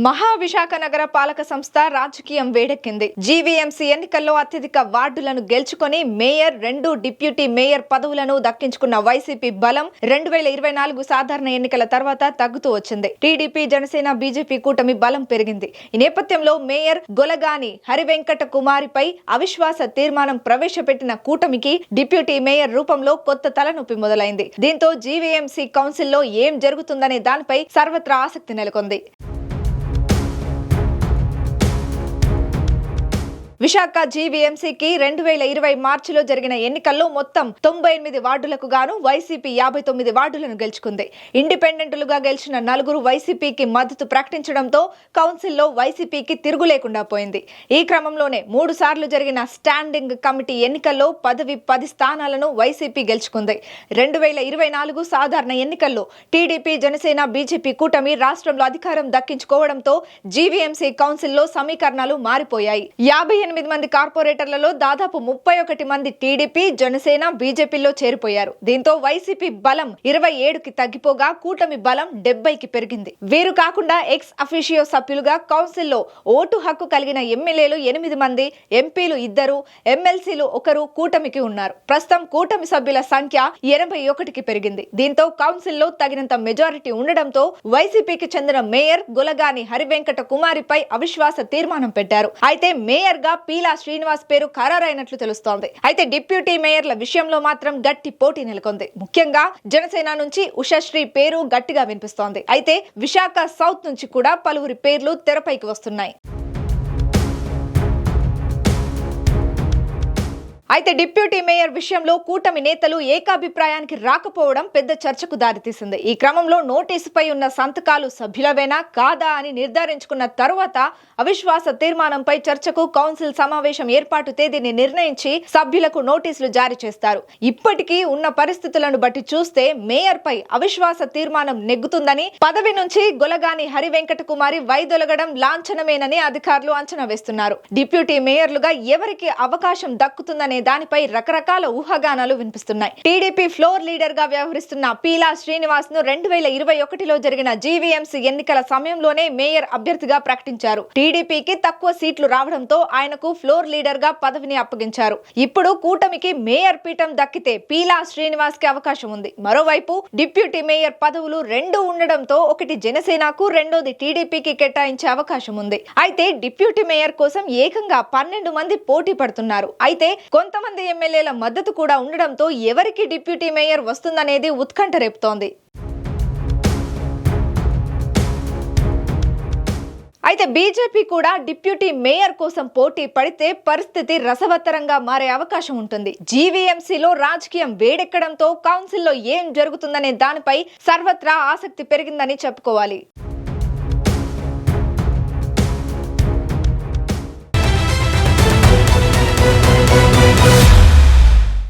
మహావిశాఖ నగర పాలక సంస్థ రాజకీయం వేడెక్కింది. జీవీఎంసీ ఎన్నికల్లో అత్యధిక వార్డులను గెలుచుకొని మేయర్, 2 డిప్యూటీ మేయర్ పదవులను దక్కించుకున్న వైసీపీ బలం 2024 సాధారణ ఎన్నికల తర్వాత తగ్గుతూ వచ్చింది. టీడీపీ, జనసేన, బీజేపీ కూటమి బలం పెరిగింది. ఈ నేపథ్యంలో మేయర్ గొలగాని హరివెంకట కుమారిపై అవిశ్వాస తీర్మానం ప్రవేశపెట్టిన కూటమికి డిప్యూటీ మేయర్ రూపంలో కొత్త తలనొప్పి మొదలైంది. దీంతో జీవీఎంసీ కౌన్సిల్లో ఏం జరుగుతుందనే దానిపై సర్వత్రా ఆసక్తి నెలకొంది. విశాఖ జీవీఎంసీకి 2020 మార్చిలో జరిగిన ఎన్నికల్లో మొత్తం 98 వార్డులకు గాను వైసీపీ 59 వార్డులను గెలుచుకుంది. ఇండిపెండెంట్లుగా గెలిచిన 4 వైసీపీకి మద్దతు ప్రకటించడంతో కౌన్సిల్లో వైసీపీకి తిరుగు లేకుండా పోయింది. ఈ క్రమంలోనే 3 సార్లు జరిగిన స్టాండింగ్ కమిటీ ఎన్నికల్లో 10 స్థానాలను వైసీపీ గెలుచుకుంది. 2024 సాధారణ ఎన్నికల్లో టీడీపీ, జనసేన, బీజేపీ కూటమి రాష్ట్రంలో అధికారం దక్కించుకోవడంతో జీవీఎంసీ కౌన్సిల్లో సమీకరణాలు మారిపోయాయి. 58 మంది కార్పొరేటర్లలో దాదాపు 31 మంది టీడీపీ, జనసేన, బీజేపీలో చేరిపోయారు. దీంతో వైసీపీ బలం 27కి తగ్గిపోగా కూటమి బలం 70కి పెరిగింది. వీరు కాకుండా ఎక్స్ అఫీషియో సభ్యులుగా కౌన్సిల్లో ఓటు హక్కు కలిగిన ఎమ్మెల్యేలు 8 మంది, ఎంపీలు 2, ఎమ్మెల్సీలు 1 కూటమికి ఉన్నారు. ప్రస్తుతం కూటమి సభ్యుల సంఖ్య 81కి పెరిగింది. దీంతో కౌన్సిల్లో తగినంత మెజారిటీ ఉండడంతో వైసీపీకి చెందిన మేయర్ గొలగాని హరివెంకట కుమారిపై అవిశ్వాస తీర్మానం పెట్టారు. అయితే మేయర్ గా పీలా శ్రీనివాస్ పేరు ఖరారైనట్లు తెలుస్తోంది. అయితే డిప్యూటీ మేయర్ల విషయంలో మాత్రం గట్టి పోటీ నెలకొంది. ముఖ్యంగా జనసేన నుంచి ఉషశ్రీ పేరు గట్టిగా వినిపిస్తోంది. అయితే విశాఖ సౌత్ నుంచి కూడా పలువురి పేర్లు తెరపైకి వస్తున్నాయి. అయితే డిప్యూటీ మేయర్ విషయంలో కూటమి నేతలు ఏకాభిప్రాయానికి రాకపోవడం పెద్ద చర్చకు దారితీసింది. ఈ క్రమంలో నోటీసుపై ఉన్న సంతకాలు సభ్యులవేనా కాదా అని నిర్ధారించుకున్న తరువాత అవిశ్వాస తీర్మానంపై చర్చకు కౌన్సిల్ సమావేశం ఏర్పాటు తేదీని నిర్ణయించి సభ్యులకు నోటీసులు జారీ చేస్తారు. ఇప్పటికీ ఉన్న పరిస్థితులను బట్టి చూస్తే మేయర్ పై అవిశ్వాస తీర్మానం నెగ్గుతుందని, పదవి నుంచి గొలగాని హరివెంకట కుమారి వైదొలగడం లాంఛనమేనని అధికారులు అంచనా వేస్తున్నారు. డిప్యూటీ మేయర్లుగా ఎవరికి అవకాశం దక్కుతుందనే దానిపై రకరకాల ఊహాగానాలు వినిపిస్తున్నాయి. టీడీపీ ఫ్లోర్ లీడర్ గా వ్యవహరిస్తున్న పీలా శ్రీనివాస్ ను 2021లో జరిగిన జీవీఎంసీ ఎన్నికల సమయంలోనే మేయర్ అభ్యర్థిగా ప్రకటించారు. టీడీపీకి తక్కువ సీట్లు రావడంతో ఆయనకు ఫ్లోర్ లీడర్ గా పదవిని అప్పగించారు. ఇప్పుడు కూటమికి మేయర్ పీఠం దక్కితే పీలా శ్రీనివాస్ కి అవకాశం ఉంది. మరోవైపు డిప్యూటీ మేయర్ పదవులు 2 ఉండడంతో ఒకటి జనసేనకు, రెండోది టీడీపీకి కేటాయించే అవకాశం ఉంది. అయితే డిప్యూటీ మేయర్ కోసం ఏకంగా 12 మంది పోటీ పడుతున్నారు. అయితే కొంతమంది ఎమ్మెల్యేల మద్దతు కూడా ఉండడంతో ఎవరికి డిప్యూటీ మేయర్ వస్తుందనేది ఉత్కంఠ రేపుతోంది. అయితే బీజేపీ కూడా డిప్యూటీ మేయర్ కోసం పోటీ పడితే పరిస్థితి రసవత్తరంగా మారే అవకాశం ఉంటుంది. జీవీఎంసీలో రాజకీయం వేడెక్కడంతో కౌన్సిల్లో ఏం జరుగుతుందనే దానిపై సర్వత్రా ఆసక్తి పెరిగిందని చెప్పుకోవాలి.